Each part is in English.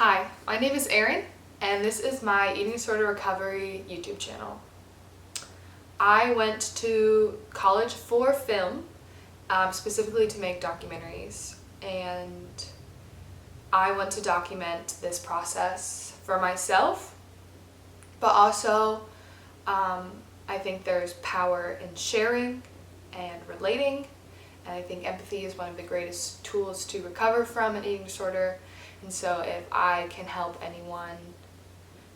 Hi, my name is Erin, and this is my eating disorder recovery YouTube channel. I went to college for film, specifically to make documentaries, and I want to document this process for myself, but also I think there's power in sharing and relating, and I think empathy is one of the greatest tools to recover from an eating disorder. And so if I can help anyone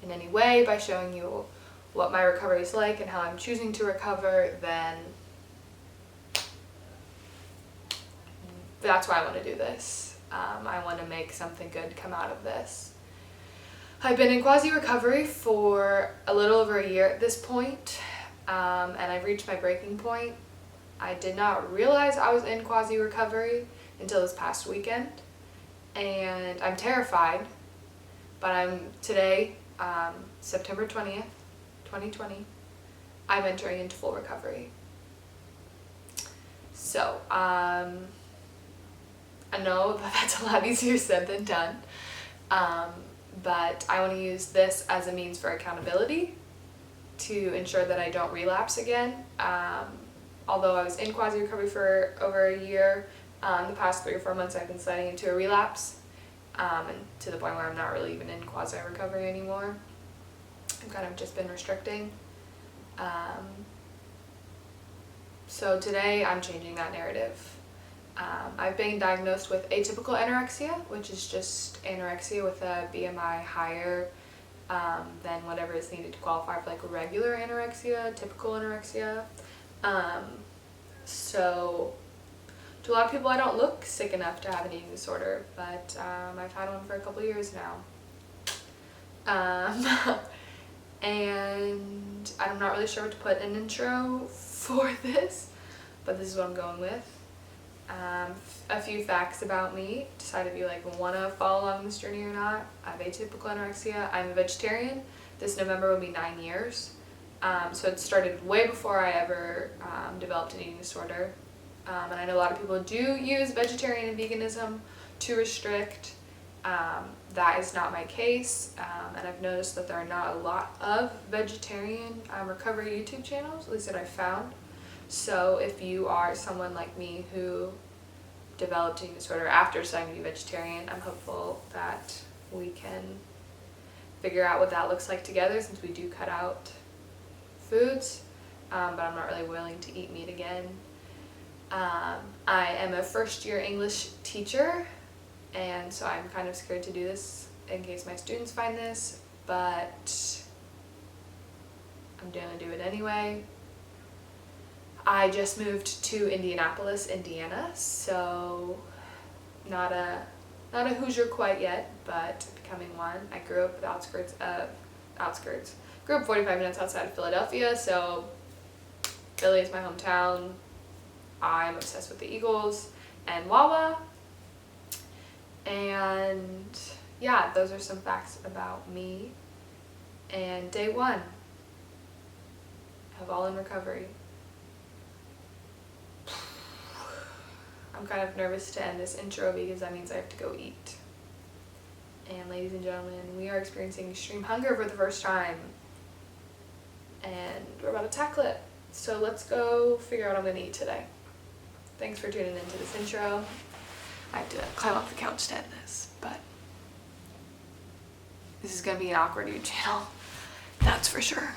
in any way by showing you what my recovery is like and how I'm choosing to recover, then that's why I want to do this. I want to make something good come out of this. I've been in quasi-recovery for a little over a year at this point, and I've reached my breaking point. I did not realize I was in quasi-recovery until this past weekend. And I'm terrified, but today, September 20th, 2020, I'm entering into full recovery. So, I know that that's a lot easier said than done, but I want to use this as a means for accountability to ensure that I don't relapse again. Although I was in quasi-recovery for over a year, the past 3 or 4 months I've been sliding into a relapse, and to the point where I'm not really even in quasi-recovery anymore. I've kind of just been restricting. So today I'm changing that narrative. I've been diagnosed with atypical anorexia, which is just anorexia with a BMI higher than whatever is needed to qualify for like regular anorexia, typical anorexia. So to a lot of people, I don't look sick enough to have an eating disorder, but I've had one for a couple years now. And I'm not really sure what to put in an intro for this, but this is what I'm going with. A few facts about me, decide if you want to follow along this journey or not. I have atypical anorexia. I'm a vegetarian. This November will be 9 years. So it started way before I ever developed an eating disorder. And I know a lot of people do use vegetarian and veganism to restrict. That is not my case, and I've noticed that there are not a lot of vegetarian recovery YouTube channels, at least that I've found. So if you are someone like me who developed eating disorder after deciding to be vegetarian, I'm hopeful that we can figure out what that looks like together, since we do cut out foods, but I'm not really willing to eat meat again. I am a first-year English teacher, and so I'm kind of scared to do this in case my students find this, but I'm gonna do it anyway. I just moved to Indianapolis, Indiana, so not a Hoosier quite yet, but becoming one. I grew up grew up 45 minutes outside of Philadelphia, so Philly is my hometown. I'm obsessed with the Eagles and Wawa. And yeah, those are some facts about me. And day 1 of all in recovery. I'm kind of nervous to end this intro because that means I have to go eat. And ladies and gentlemen, we are experiencing extreme hunger for the first time. And we're about to tackle it. So let's go figure out what I'm going to eat today. Thanks for tuning into this intro. I have to climb off the couch to end this, but this is going to be an awkward YouTube channel, that's for sure.